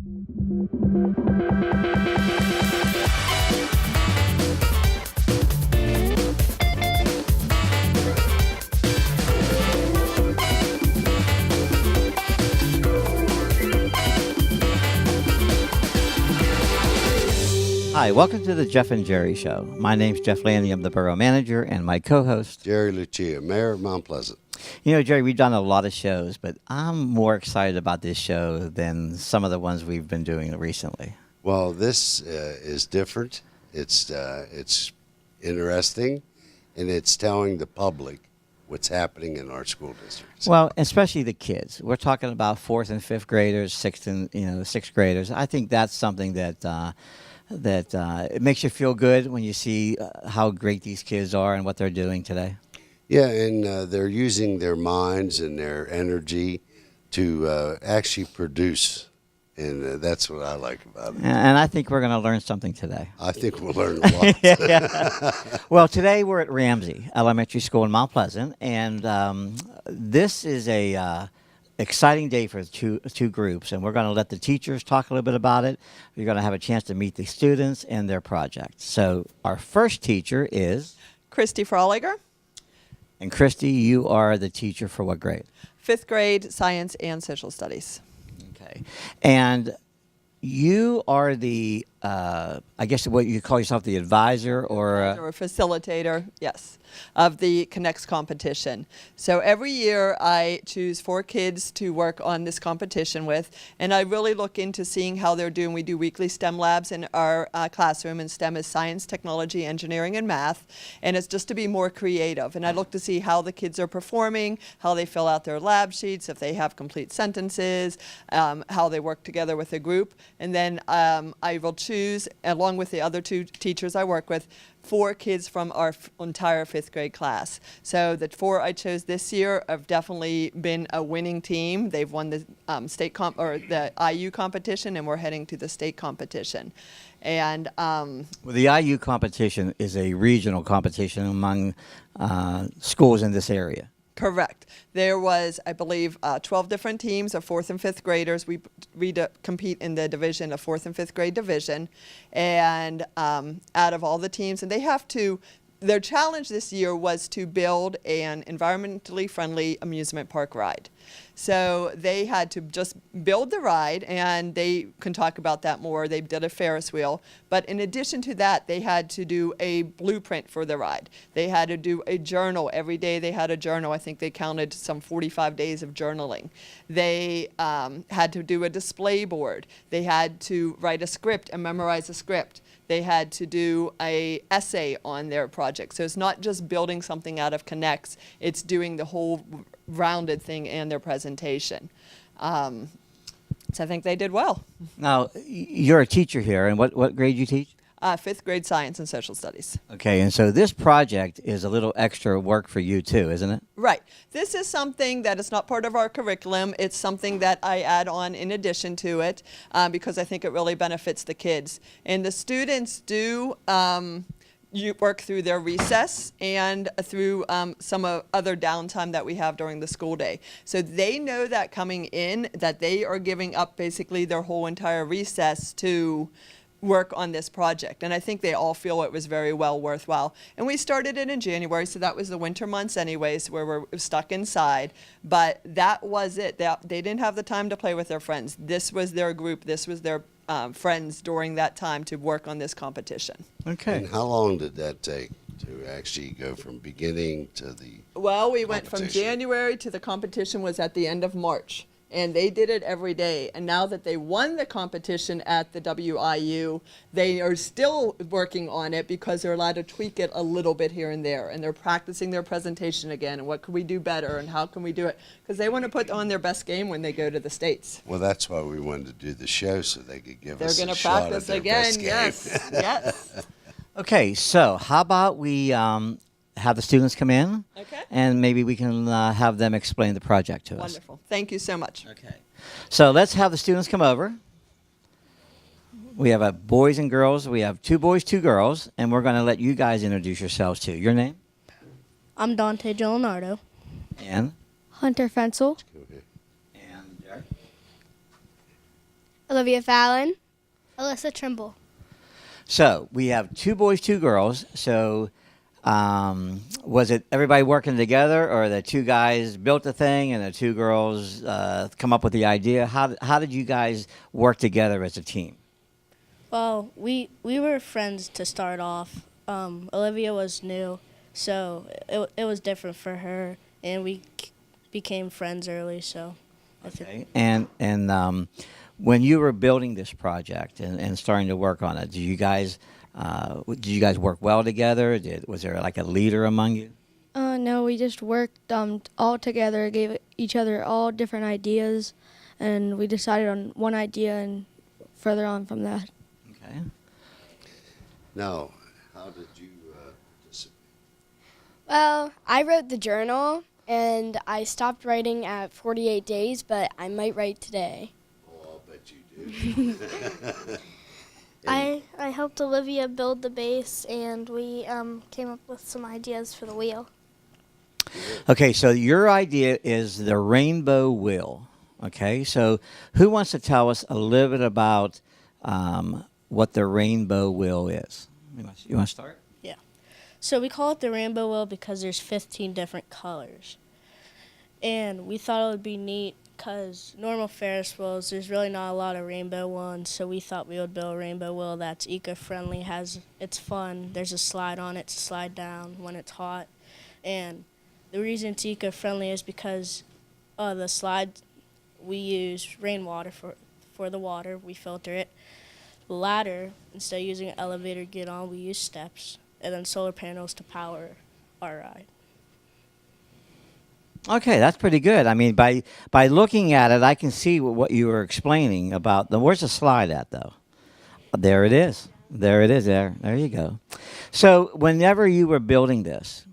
Hi, welcome to the Jeff and Jerry Show. My name's Jeff Landy. I'm the borough manager, and my co-host, Jerry Lucia, Mayor of Mount Pleasant. You know, Jerry, we've done a lot of shows, but I'm more excited about this show than some of the ones we've been doing recently. Well, this is different. It's interesting, and it's telling the public what's happening in our school districts. Well, especially the kids. We're talking about 4th and 5th graders, 6th graders. I think that's something that it makes you feel good when you see how great these kids are and what they're doing today. Yeah, and they're using their minds and their energy to actually produce, and that's what I like about it. And I think we're going to learn something today. I think we'll learn a lot. Yeah. Well, today we're at Ramsey Elementary School in Mount Pleasant, and this is a exciting day for two groups, and we're going to let the teachers talk a little bit about it. You're going to have a chance to meet the students and their projects. So our first teacher is Christy Froliger. And Christy, you are the teacher for what grade? 5th grade, science and social studies. Okay. And you are the, I guess what you call yourself, the advisor or a facilitator, yes, of the Connects competition. So every year I choose 4 kids to work on this competition with, and I really look into seeing how they're doing. We do weekly STEM labs in our classroom, and STEM is science, technology, engineering, and math, and it's just to be more creative. And I look to see how the kids are performing, how they fill out their lab sheets, if they have complete sentences, how they work together with a group. And then I will choose, along with the other 2 teachers I work with, 4 kids from our entire 5th grade class. So the 4 I chose this year have definitely been a winning team. They've won the the IU competition, and we're heading to the state competition. And well, the IU competition is a regional competition among schools in this area. Correct. There was, I believe, 12 different teams of 4th and 5th graders. We compete in the division of 4th and 5th grade division. And out of all the teams, and they have to, their challenge this year was to build an environmentally friendly amusement park ride. So they had to just build the ride, and they can talk about that more. They did a Ferris wheel. But in addition to that, they had to do a blueprint for the ride. They had to do a journal. Every day they had a journal. I think they counted some 45 days of journaling. They had to do a display board. They had to write a script and memorize a script. They had to do an essay on their project. So it's not just building something out of Connects, it's doing the whole rounded thing and their presentation. So I think they did well. Now, you're a teacher here, and what grade you teach? 5th grade science and social studies. Okay, and so this project is a little extra work for you too, isn't it? Right. This is something that is not part of our curriculum. It's something that I add on in addition to it because I think it really benefits the kids. And the students do you work through their recess and through some other downtime that we have during the school day. So they know that coming in that they are giving up basically their whole entire recess to work on this project, and I think they all feel it was very well worthwhile. And we started it in January, so that was the winter months anyways, where we're stuck inside, but that was it. They didn't have the time to play with their friends. This was their group, this was their friends during that time to work on this competition. Okay. And how long did that take to actually go from beginning to the Well, we went from January to the competition was at the end of March. And they did it every day. And now that they won the competition at the WIU, they are still working on it because they're allowed to tweak it a little bit here and there. And they're practicing their presentation again. And what could we do better? And how can we do it? Because they want to put on their best game when they go to the States. Well, that's why we wanted to do the show, so they could give us They're a going to shot at practice their again. best game. Yes. Yes. Okay, so how about we have the students come in, Okay. and maybe we can have them explain the project to us. Wonderful. Thank you so much. Okay. So let's have the students come over. We have boys and girls. We have 2 boys, 2 girls, and we're going to let you guys introduce yourselves too. Your name? I'm Dante Gillenardo. And? Hunter Fensel. And Jared? Olivia Fallon. Alyssa Trimble. So we have 2 boys, 2 girls. So was it everybody working together, or the 2 guys built the thing and the 2 girls come up with the idea? How did you guys work together as a team? Well, we were friends to start off. Olivia was new, so it was different for her, and we became friends early. So, I think. Okay. And when you were building this project and starting to work on it, did you guys work well together? Was there like a leader among you? No, we just worked all together, gave each other all different ideas, and we decided on one idea and further on from that. Okay. Now, how did you participate? Well, I wrote the journal, and I stopped writing at 48 days, but I might write today. Oh, I'll bet you do. I helped Olivia build the base, and we came up with some ideas for the wheel. Okay, so your idea is the rainbow wheel. Okay, so who wants to tell us a little bit about what the rainbow wheel is? You want to start? Yeah. So we call it the rainbow wheel because there's 15 different colors. And we thought it would be neat because normal Ferris wheels, there's really not a lot of rainbow ones, so we thought we would build a rainbow wheel that's eco-friendly, it's fun. There's a slide on it to slide down when it's hot. And the reason it's eco-friendly is because the slide, we use rainwater for the water. We filter it. The ladder, instead of using an elevator to get on, we use steps, and then solar panels to power our ride. Okay, that's pretty good. I mean, by looking at it, I can see what you were explaining about the. Where's the slide at, though? There it is. There it is. There you go. So, whenever you were building this,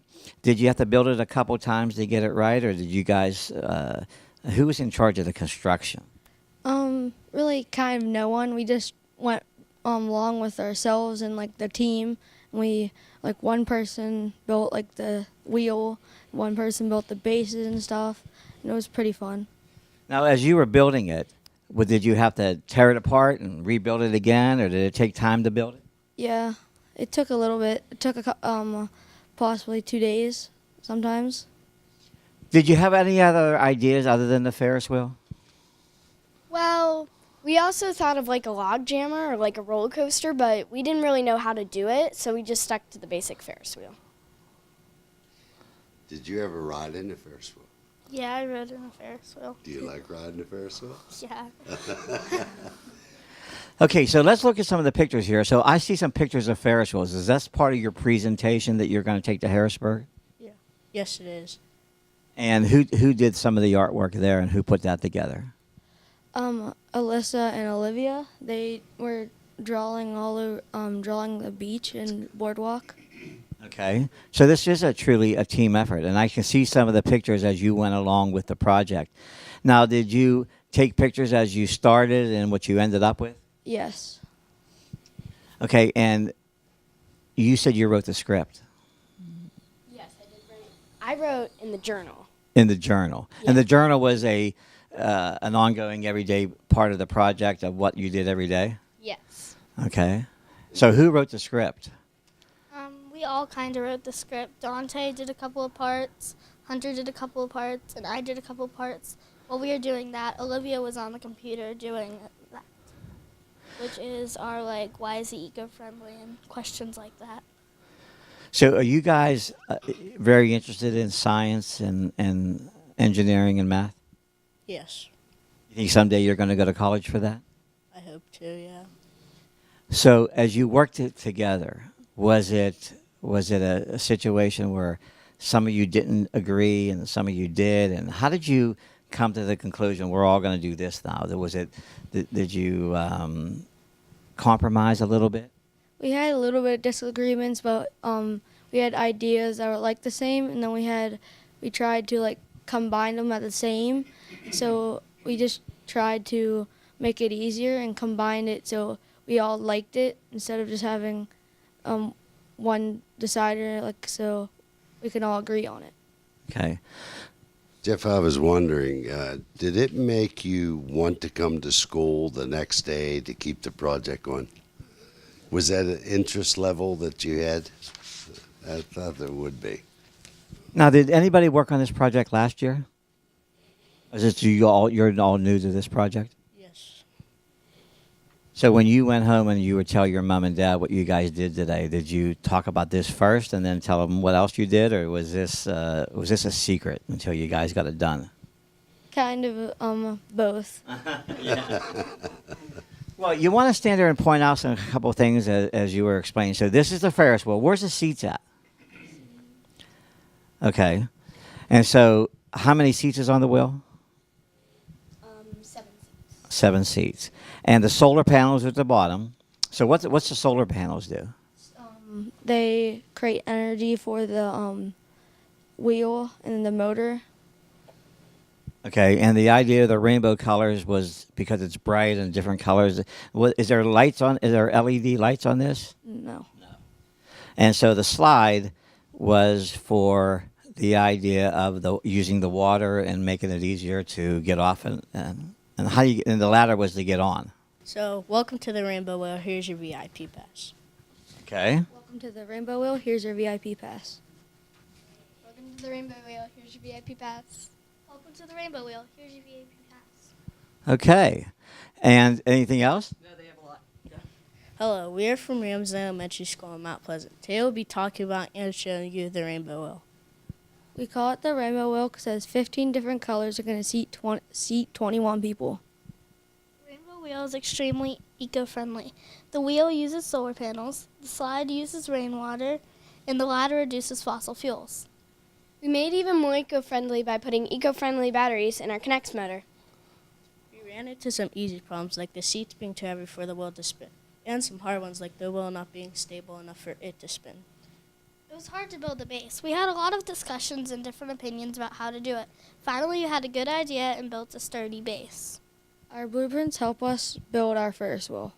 did you have to build it a couple times to get it right, or did you guys? Who was in charge of the construction? Really kind of no one. We just went along with ourselves and like the team. We like one person built like the wheel, one person built the bases and stuff, and it was pretty fun. Now, as you were building it, did you have to tear it apart and rebuild it again, or did it take time to build it? Yeah, it took a little bit. It took possibly 2 days sometimes. Did you have any other ideas other than the Ferris wheel? Well, we also thought of like a log jammer or like a roller coaster, but we didn't really know how to do it, so we just stuck to the basic Ferris wheel. Did you ever ride in the Ferris wheel? Yeah, I rode in a Ferris wheel. Do you like riding the Ferris wheel? Yeah. Okay, so let's look at some of the pictures here. So I see some pictures of Ferris wheels. Is that part of your presentation that you're going to take to Harrisburg? Yeah. Yes, it is. And who did some of the artwork there, and who put that together? Alyssa and Olivia, they were drawing drawing the beach and boardwalk. Okay, so this is truly a team effort, and I can see some of the pictures as you went along with the project. Now, did you take pictures as you started and what you ended up with? Yes. Okay, and you said you wrote the script Yes, I did write. I wrote in the journal. in the journal, Yeah. and the journal was an ongoing everyday part of the project of what you did every day. Yes. Okay, so who wrote the script? We all kind of wrote the script. Dante did a couple of parts, Hunter did a couple of parts, and I did a couple of parts. While we were doing that, Olivia was on the computer doing that, which is our, like, why is he eco-friendly and questions like that. So are you guys very interested in science and engineering and math? Yes. You think someday you're going to go to college for that? I hope to, yeah. So as you worked it together, was it a situation where some of you didn't agree and some of you did? And how did you come to the conclusion we're all going to do this now? Did you compromise a little bit? We had a little bit of disagreements, but we had ideas that were like the same, and then we tried to like combine them at the same. So we just tried to make it easier and combine it so we all liked it instead of just having one decider, like, so we can all agree on it. Okay. Jeff, I was wondering, did it make you want to come to school the next day to keep the project going? Was that an interest level that you had? I thought there would be. Now, did anybody work on this project last year? Or is it you're all new to this project? Yes. So when you went home and you would tell your mom and dad what you guys did today, did you talk about this first and then tell them what else you did, or was this a secret until you guys got it done? Kind of both. Well, you want to stand there and point out a couple of things as you were explaining. So this is the Ferris wheel. Where's the seats at? Okay. And so how many seats is on the wheel? 7 seats. 7 seats. And the solar panels are at the bottom. So what's the solar panels do? They create energy for the wheel and the motor. Okay, and the idea of the rainbow colors was because it's bright and different colors. Is there lights on? Is there LED lights on this? No. And so the slide was for the idea of using the water and making it easier to get off, and the ladder was to get on. So, welcome to the Rainbow Wheel. Here's your VIP pass. Okay. Welcome to the Rainbow Wheel. Here's your VIP pass. Welcome to the Rainbow Wheel. Here's your VIP pass. Welcome to the Rainbow Wheel. Here's your VIP pass. Okay. And anything else? Hello, we are from Ramsey Elementary School in Mount Pleasant. Today we'll be talking about and showing you the Rainbow Wheel. We call it the Rainbow Wheel because it has 15 different colors. Are going to seat 21 people. Rainbow Wheel is extremely eco-friendly. The wheel uses solar panels, the slide uses rainwater, and the ladder reduces fossil fuels. We made it even more eco-friendly by putting eco-friendly batteries in our Connects motor. We ran into some easy problems like the seats being too heavy for the wheel to spin, and some hard ones like the wheel not being stable enough for it to spin. It was hard to build the base. We had a lot of discussions and different opinions about how to do it. Finally, we had a good idea and built a sturdy base. Our blueprints help us build our Ferris wheel.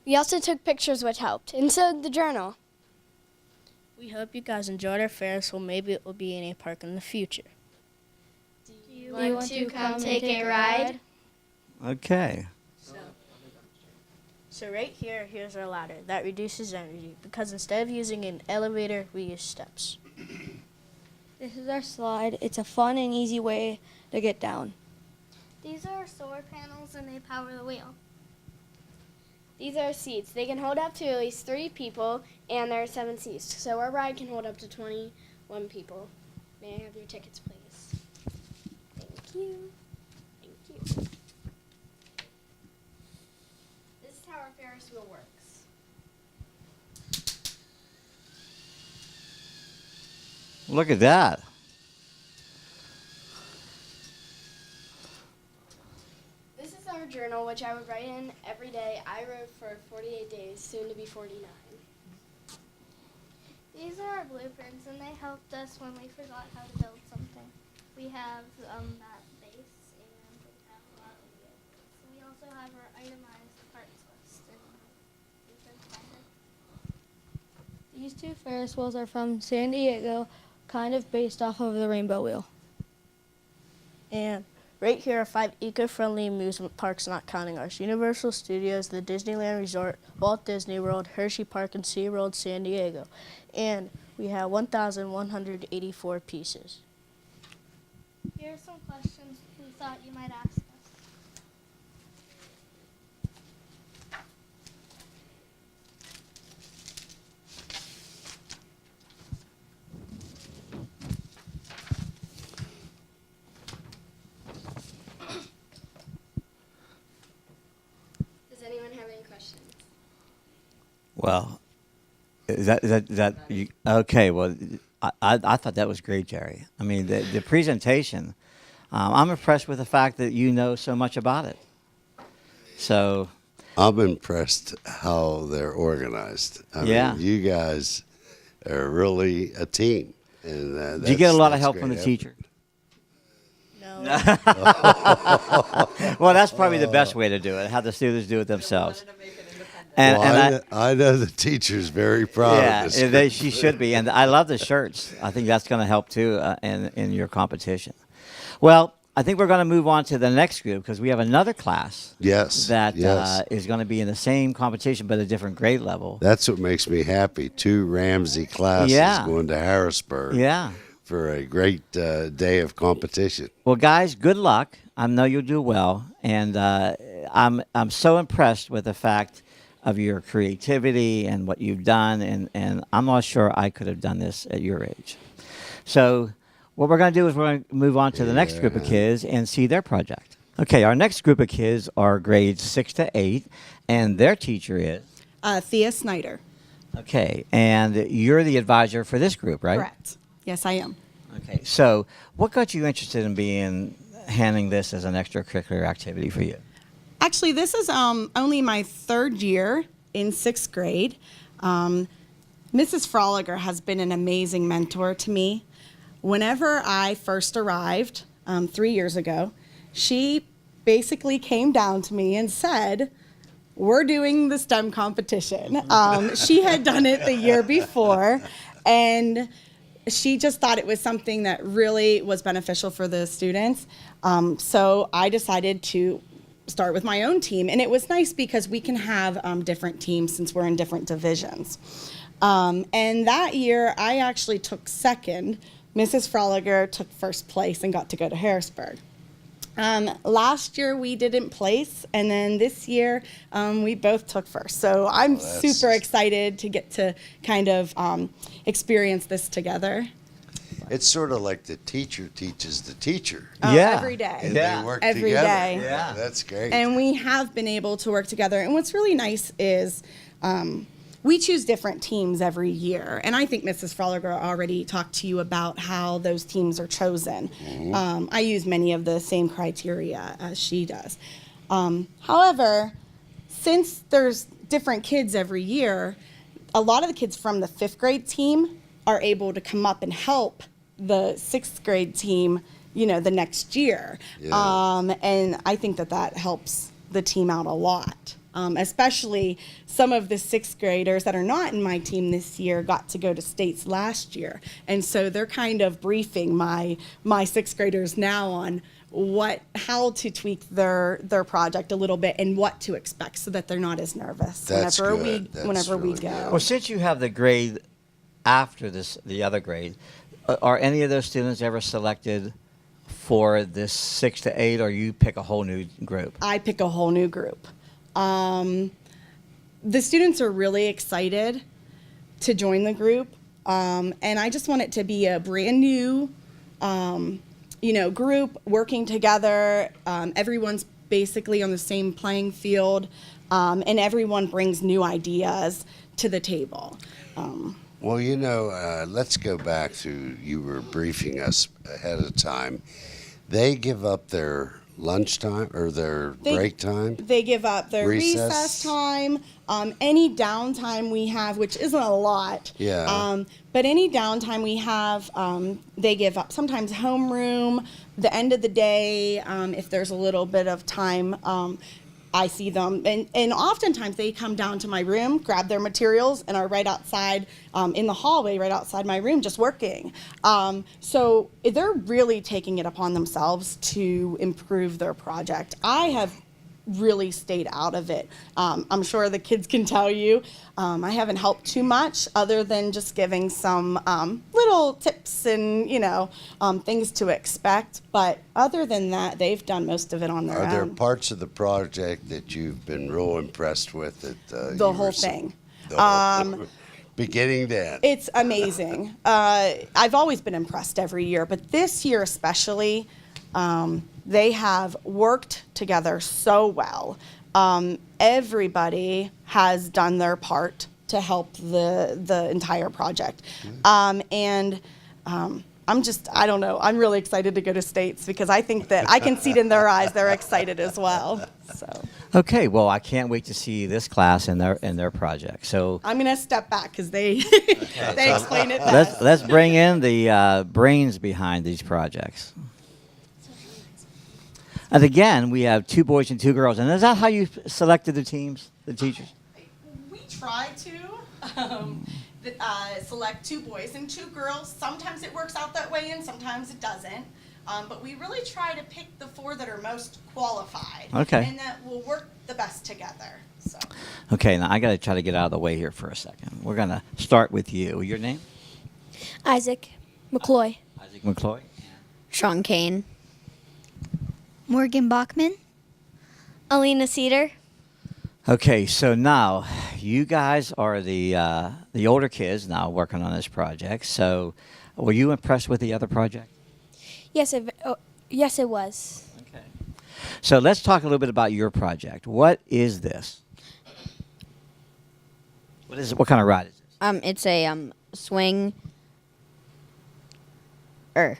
We also took pictures, which helped, and so did the journal. We hope you guys enjoyed our Ferris wheel. Maybe it will be in a park in the future. Do you want to come take a ride? Okay. So right here, here's our ladder. That reduces energy because instead of using an elevator, we use steps. This is our slide. It's a fun and easy way to get down. These are our solar panels and they power the wheel. These are seats. They can hold up to at least 3 people, and there are 7 seats. So our ride can hold up to 21 people. May I have your tickets, please? Thank you. Thank you. This is how our Ferris wheel works. Look at that. This is our journal, which I would write in every day. I wrote for 48 days, soon to be 49. These are our blueprints and they helped us when we forgot how to build something. We have that base and we have a lot of vehicles. We also have our itemized parts list and blueprints binder. These 2 Ferris wheels are from San Diego, kind of based off of the Rainbow Wheel. And right here are 5 eco-friendly amusement parks, not counting ours: Universal Studios, the Disneyland Resort, Walt Disney World, Hershey Park, and SeaWorld San Diego. And we have 1,184 pieces. Here are some questions we thought you might ask us. Does anyone have any questions? Well, is that you, okay? Well, I thought that was great, Jerry. I mean, the presentation. I'm impressed with the fact that you know so much about it. So, I'm impressed how they're organized. I Yeah. mean, you guys are really a team. And did you get a lot of that's help great from the effort. teacher? No. Well, that's probably the best way to do it. Have the students do it themselves. And, Well, I know the teacher's very proud of this. she should be. And I love the shirts. I think that's going to help too in your competition. Well, I think we're going to move on to the next group because we have another class. Yes. That yes. Is going to be in the same competition but a different grade level. That's what makes me happy. 2 Ramsey classes going to Harrisburg. Yeah. For a great day of competition. Well, guys, good luck. I know you'll do well, and I'm so impressed with the fact of your creativity and what you've done, and I'm not sure I could have done this at your age. So what we're going to do is we're going to move on to the next group of kids and see their project. Okay, our next group of kids are grades 6 to 8, and their teacher is? Thea Snyder. Okay, and you're the advisor for this group, right? Correct. Yes, I am. Okay, so what got you interested in handling this as an extracurricular activity for you? Actually, this is only my 3rd year in 6th grade. Mrs. Froliger has been an amazing mentor to me. Whenever I first arrived 3 years ago, she basically came down to me and said, "We're doing the STEM competition." She had done it the year before, and she just thought it was something that really was beneficial for the students. So I decided to start with my own team. And it was nice because we can have different teams since we're in different divisions. And that year, I actually took 2nd. Mrs. Froliger took 1st place and got to go to Harrisburg. Last year, we didn't place. And then this year, we both took 1st. So I'm super excited to get to kind of experience this together. It's sort of like the teacher teaches the teacher. Every day. And they work Every together. day. Yeah. That's great. And we have been able to work together. And what's really nice is we choose different teams every year. And I think Mrs. Froliger already talked to you about how those teams are chosen. Mm-hmm. I use many of the same criteria as she does. However, since there's different kids every year, a lot of the kids from the 5th grade team are able to come up and help the 6th grade team, the next year. Yeah. And I think that helps the team out a lot. Especially some of the 6th graders that are not in my team this year got to go to states last year. And so they're kind of briefing my 6th graders now on how to tweak their project a little bit and what to expect so that they're not as nervous whenever we go. Well, since you have the grade after the other grade, are any of those students ever selected for this 6 to 8, or you pick a whole new group? I pick a whole new group. The students are really excited to join the group, and I just want it to be a brand new, group working together. Everyone's basically on the same playing field, and everyone brings new ideas to the table. Well, let's go back to you were briefing us ahead of time. They give up their lunchtime or their break time? They give up their recess time, any downtime we have, which isn't a lot. Yeah. But any downtime we have, they give up. Sometimes homeroom, the end of the day, if there's a little bit of time, I see them. And oftentimes they come down to my room, grab their materials, and are right outside in the hallway, right outside my room, just working. So they're really taking it upon themselves to improve their project. I have really stayed out of it. I'm sure the kids can tell you I haven't helped too much other than just giving some little tips and things to expect, but other than that they've done most of it on their own. Are there parts of the project that you've been real impressed with? The whole thing. Beginning to end. It's amazing. I've always been impressed every year, but this year especially, they have worked together so well. Everybody has done their part to help the entire project. I don't know. I'm really excited to go to states because I think that I can see it in their eyes. They're excited as well. So. Okay, well, I can't wait to see this class and their project. So I'm going to step back because they explain it best. Let's bring in the brains behind these projects. And again, we have 2 boys and 2 girls. And is that how you selected the teams, the teachers? try to select 2 boys and 2 girls. Sometimes it works out that way and sometimes it doesn't. But we really try to pick the 4 that are most qualified. Okay. And that will work the best together. So. Okay, now I got to try to get out of the way here for a second. We're going to start with you. Your name? Isaac McCloy. Isaac McCloy. Sean Kane. Morgan Bachman. Alina Cedar. Okay, so now you guys are the older kids now working on this project. So, were you impressed with the other project? Yes, it was. Okay. So let's talk a little bit about your project. What is this? What is it? What kind of ride is this? It's a swing. I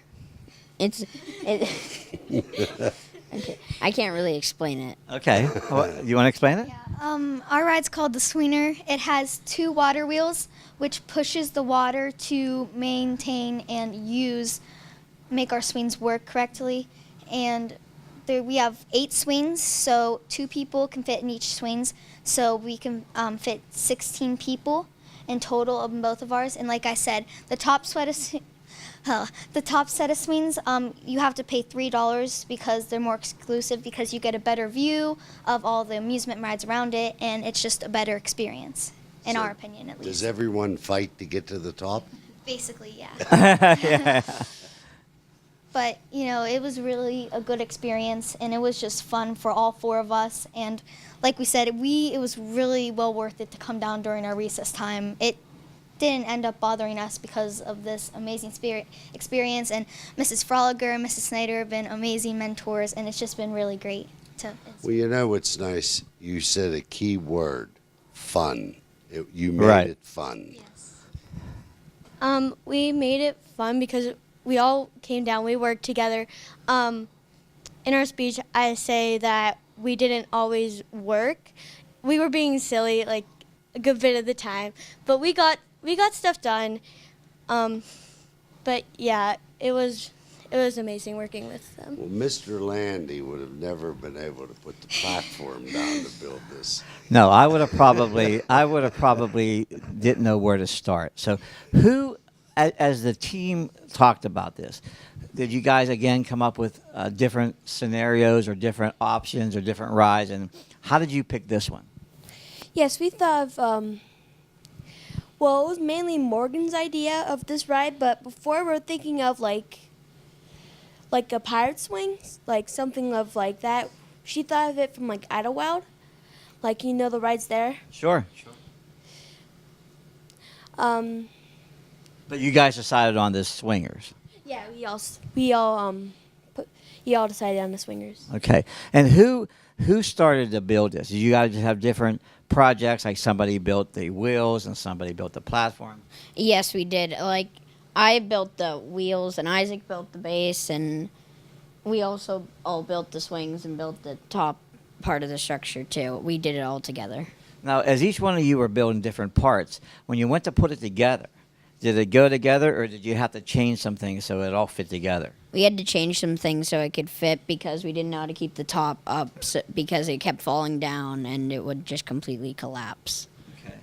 can't really explain it. Okay. You want to explain it? Our ride's called the Sweener. It has 2 water wheels, which pushes the water to maintain and make our swings work correctly. And we have 8 swings, so 2 people can fit in each swings. So we can fit 16 people in total on both of ours. And like I said, the top set of swings, you have to pay $3 because they're more exclusive, because you get a better view of all the amusement rides around it, and it's just a better experience, in So our opinion at least. Does everyone fight to get to the top? Basically, yeah. Yeah. But, it was really a good experience, and it was just fun for all 4 of us. And like we said, it was really well worth it to come down during our recess time. It didn't end up bothering us because of this amazing experience. And Mrs. Froliger and Mrs. Snyder have been amazing mentors, and it's just been really great. Well, you know what's nice? You said a key word, fun. You made Right. it fun. We made it fun because we all came down. We worked together. In our speech, I say that we didn't always work. We were being silly like a good bit of the time, but we got stuff done. But yeah, it was amazing working with them. Well, Mr. Landy would have never been able to put the platform down to build this. No, I would have probably didn't know where to start. So, who, as the team talked about this, did you guys again come up with different scenarios or different options or different rides, and how did you pick this one? Yes, we thought of, well, it was mainly Morgan's idea of this ride, but before we were thinking of like a pirate swing, like something of like that. She thought of it from like Idlewild, like the rides there. Sure. But you guys decided on this swingers. Yeah, we all decided on the swingers. Okay. And who started to build this? Did you guys have different projects? Like somebody built the wheels and somebody built the platform? Yes, we did. Like, I built the wheels, and Isaac built the base, and we also all built the swings and built the top part of the structure, too. We did it all together. Now, as each one of you were building different parts, when you went to put it together, did it go together, or did you have to change some things so it all fit together? We had to change some things so it could fit because we didn't know how to keep the top up because it kept falling down and it would just completely collapse. Okay.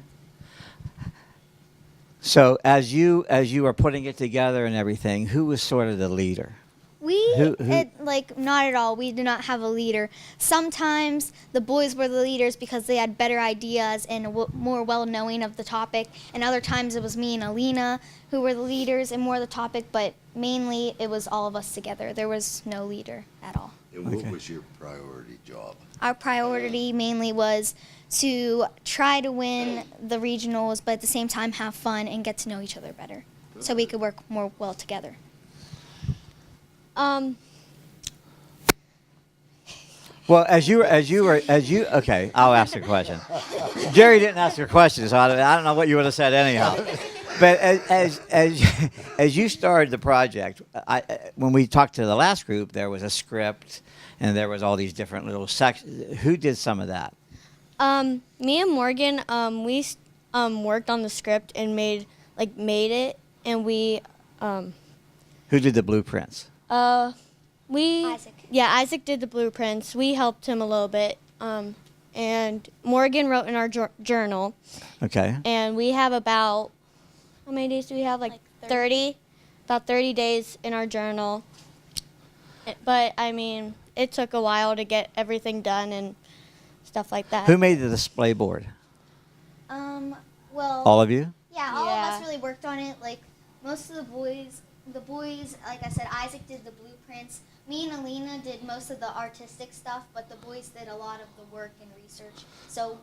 So as you were putting it together and everything, who was sort of the leader? Not at all. We did not have a leader. Sometimes the boys were the leaders because they had better ideas and more well-knowing of the topic. And other times it was me and Alina who were the leaders and more of the topic, but mainly it was all of us together. There was no leader at all. And what was your priority job? Our priority mainly was to try to win the regionals, but at the same time have fun and get to know each other better so we could work more well together. Well, okay, I'll ask a question. Jerry didn't ask a question, so I don't know what you would have said anyhow. But as you started the project, when we talked to the last group, there was a script, and there was all these different little sections. Who did some of that? Me and Morgan, we worked on the script and made it, and we. Who did the blueprints? Isaac. Yeah, Isaac did the blueprints. We helped him a little bit, and and Morgan wrote in our journal. Okay. And we have about, how many days do we have? Like 30? About 30 days in our journal. But, I mean, it took a while to get everything done and stuff like that. Who made the display board? Well, All of you? yeah, all of Yeah. us really worked on it. Like most of the boys, like I said, Isaac did the blueprints. Me and Alina did most of the artistic stuff, but the boys did a lot of the work and research. So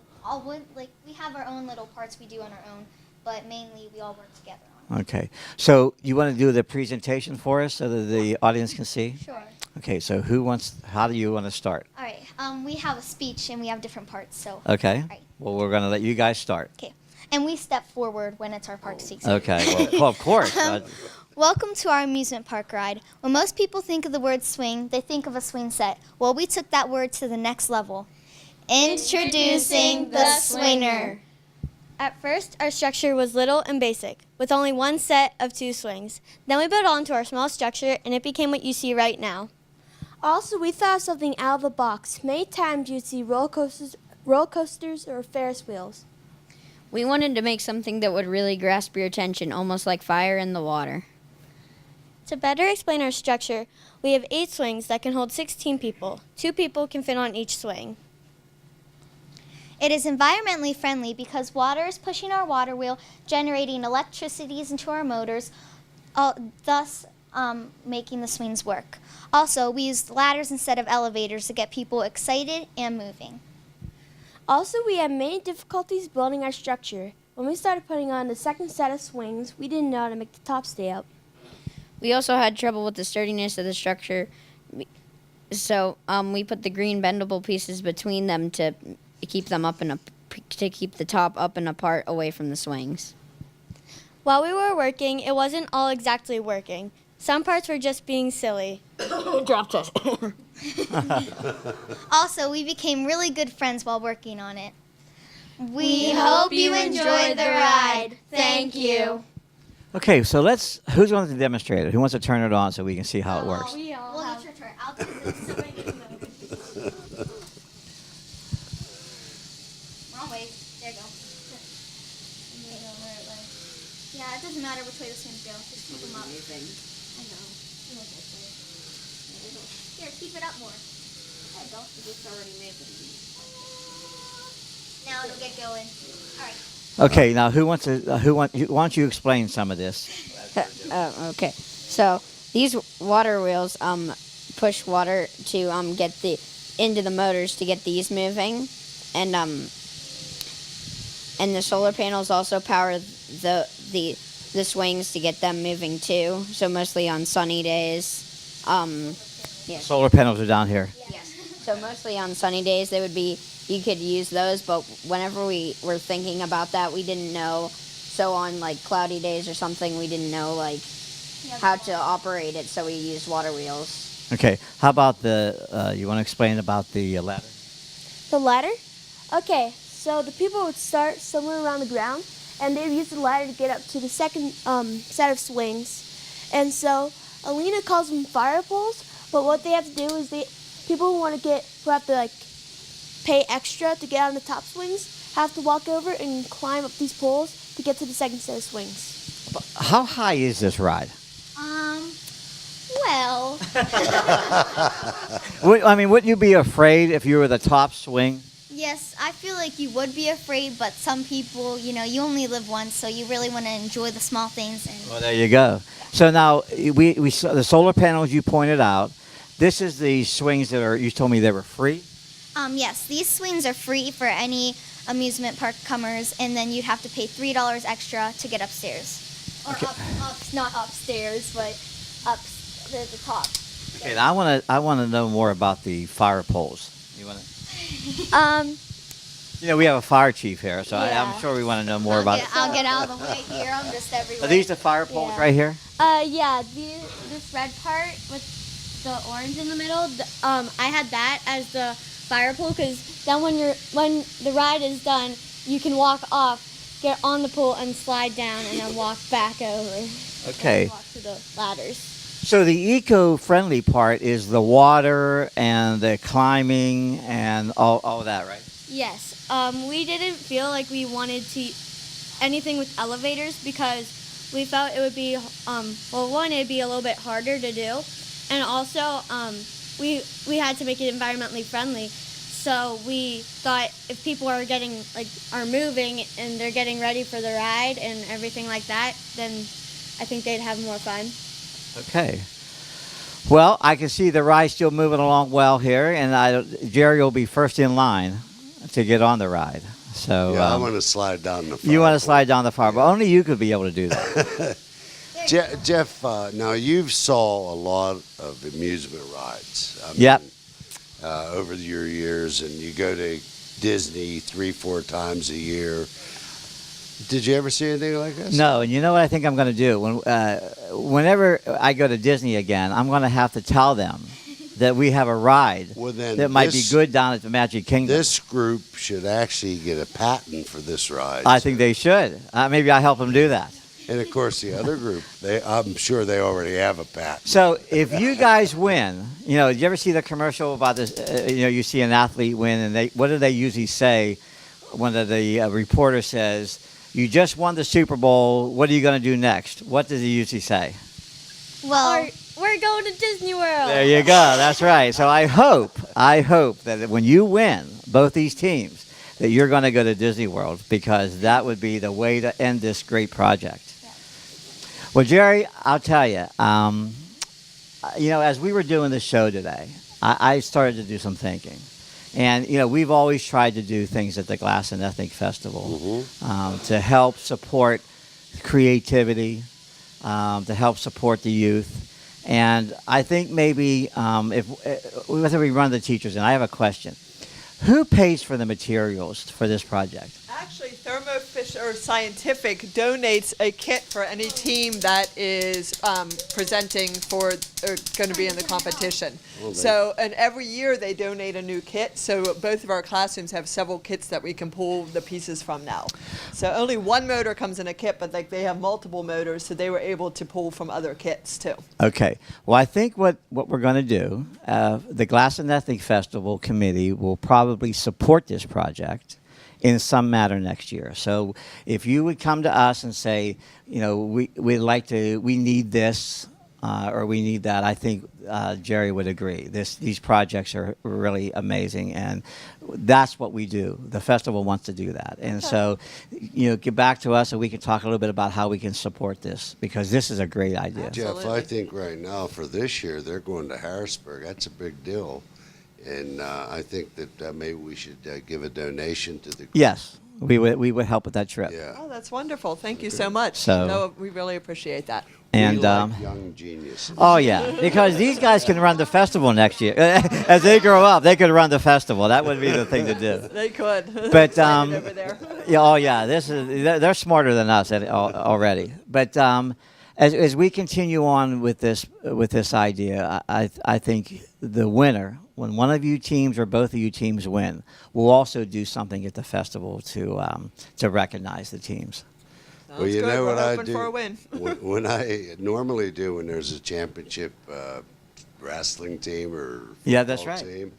we have our own little parts we do on our own, but mainly we all work together on it. Okay. So you want to do the presentation for us so that the audience can see? Sure. Okay. So how do you want to start? All right. We have a speech and we have different parts. So. Okay. Right. Well, we're going to let you guys start. Okay. And we step forward when it's our part to speak. Okay. Well, of course. Welcome to our amusement park ride. When most people think of the word swing, they think of a swing set. Well, we took that word to the next level. Introducing the swinger. At first, our structure was little and basic, with only one set of 2 swings. Then we built on to our small structure, and it became what you see right now. Also, we thought of something out of the box. Many times you'd see roller coasters or Ferris wheels. We wanted to make something that would really grasp your attention, almost like fire in the water. To better explain our structure, we have 8 swings that can hold 16 people. 2 people can fit on each swing. It is environmentally friendly because water is pushing our water wheel, generating electricity into our motors, thus making the swings work. Also, we used ladders instead of elevators to get people excited and moving. Also, we had many difficulties building our structure. When we started putting on the second set of swings, we didn't know how to make the top stay up. We also had trouble with the sturdiness of the structure, so we put the green bendable pieces between them to keep them to keep the top up and apart away from the swings. While we were working, it wasn't all exactly working. Some parts were just being silly. Dropped us. Also, we became really good friends while working on it. We hope you enjoy the ride. Thank you. Okay. So who's going to demonstrate it? Who wants to turn it on so we can see how it works? Well, it's your turn. I'll do this. Wrong way. There you go. Yeah, it doesn't matter which way the swings go. Just keep them up. I know. Here, keep it up more. There you go. It's already making. Now it'll get going. All right. Okay. Now why don't you explain some of this? Okay. So these water wheels push water to get into the motors to get these moving, and the solar panels also power the swings to get them moving too. So mostly on sunny days. Solar panels are down here. Yes. So mostly on sunny days you could use those, but whenever we were thinking about that, we didn't know. So on like cloudy days or something, we didn't know how to operate it, so we used water wheels. Okay. How about you want to explain about the ladder? The ladder? Okay, so the people would start somewhere around the ground, and they'd use the ladder to get up to the second set of swings. And so Alina calls them fire poles, but what they have to do is people who have to pay extra to get on the top swings have to walk over and climb up these poles to get to the second set of swings. How high is this ride? Well. Wouldn't you be afraid if you were the top swing? Yes, I feel like you would be afraid, but some people, you only live once, so you really want to enjoy the small things. Well, there you go. So now we saw the solar panels you pointed out. This is the swings you told me they were free? Yes, these swings are free for any amusement park comers, and then you'd have to pay $3 extra to get upstairs. Or Okay. not upstairs, but up to the top. Okay, now I want to know more about the fire poles. You want to? We have a fire chief here, so Yeah. I'm sure we want to know more about it. I'll get out of the way here. I'm just everywhere. Are these the fire poles Yeah. right here? Yeah, this red part with the orange in the middle, I had that as the fire pole, because then when the ride is done, you can walk off, get on the pole, and slide down, and then walk back over. Okay. And walk to the ladders. So the eco-friendly part is the water and the climbing and all of that, right? Yes. We didn't feel like we wanted to anything with elevators because we felt it would be well, one, it'd be a little bit harder to do, and also we had to make it environmentally friendly. So we thought if people are are moving and they're getting ready for the ride and everything like that, then I think they'd have more fun. Okay. Well, I can see the ride still moving along well here, and Jerry will be first in line to get on the ride. So Yeah, I want to slide down the. you want to slide down the far, but only you could be able to do that. Jeff, now you've saw a lot of amusement rides. Yep. Over your years, and you go to Disney 3-4 times a year. Did you ever see anything like this? No, and you know what I think I'm going to do? Whenever I go to Disney again, I'm going to have to tell them that we have a ride Well, then that might be good down at the Magic Kingdom. This group should actually get a patent for this ride. I think they should. Maybe I'll help them do that. And of course, the other group, I'm sure they already have a patent. So if you guys win, did you ever see the commercial about this? You see an athlete win, and what do they usually say when the reporter says, "You just won the Super Bowl. What are you going to do next?" What does he usually say? Well, We're going to Disney World. There you go. That's right. So I hope that when you win, both these teams, that you're going to go to Disney World, because that would be the way to end this great project. Well, Jerry, I'll tell you, as we were doing the show today, I started to do some thinking. And, we've always tried to do things at the Glass and Ethnic Festival to help support creativity, to help support the youth. And I think maybe whether we run the teachers, and I have a question. Who pays for the materials for this project? Actually, Thermo Fisher Scientific donates a kit for any team that is presenting for or going to be in the competition. And every year they donate a new kit. So both of our classrooms have several kits that we can pull the pieces from now. So only one motor comes in a kit, but they have multiple motors, so they were able to pull from other kits too. Okay. Well, I think what we're going to do, the Glass and Ethnic Festival Committee will probably support this project in some matter next year. So if you would come to us and say, we need this or we need that, I think Jerry would agree. These projects are really amazing, and that's what we do. The festival wants to do that. And so, get back to us and we can talk a little bit about how we can support this, because this is a great idea. Jeff, I think right now for this year, they're going to Harrisburg. That's a big deal. And I think that maybe we should give a donation to the group. Yes, we would help with that trip. Yeah. Oh, that's wonderful. Thank you so much. So- No, we really appreciate that. And We like young geniuses. oh yeah, because these guys can run the festival next year. As they grow up, they could run the festival. That would be the thing to do. They could. But Over there. yeah, oh yeah, they're smarter than us already. But as we continue on with this idea, I think the winner, when one of you teams or both of you teams win, we'll also do something at the festival to recognize the teams. Well, you Sounds know good. what We're I hoping do? for a win. when I normally do when there's a championship wrestling team or Yeah, that's football right. team,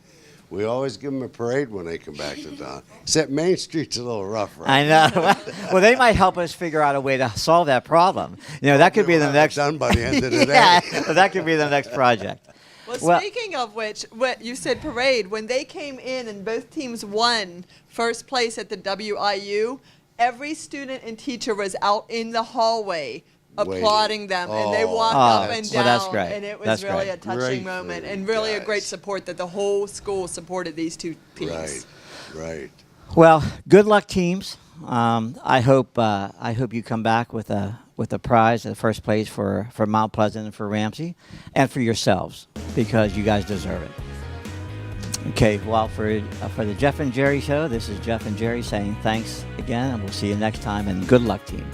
we always give them a parade when they come back to town. Except Main Street's a little rough, right? I know. Well, they might help us figure out a way to solve that problem. That could be We'll the have it next. done by the end of the day. Yeah, that could be the next project. Well, speaking of which, what you said parade, when they came in and both teams won first place at the WIU, every student and teacher was out in the hallway applauding them, and they walked up and down, that's great. and it was That's really great. a touching Great moment, for and really a guys. great support that the whole school supported these two teams. Right. Well, good luck, teams. I hope you come back with a prize at first place for Mount Pleasant and for Ramsey, and for yourselves, because you guys deserve it. Okay, well, for the Jeff and Jerry show, this is Jeff and Jerry saying thanks again, and we'll see you next time, and good luck, team.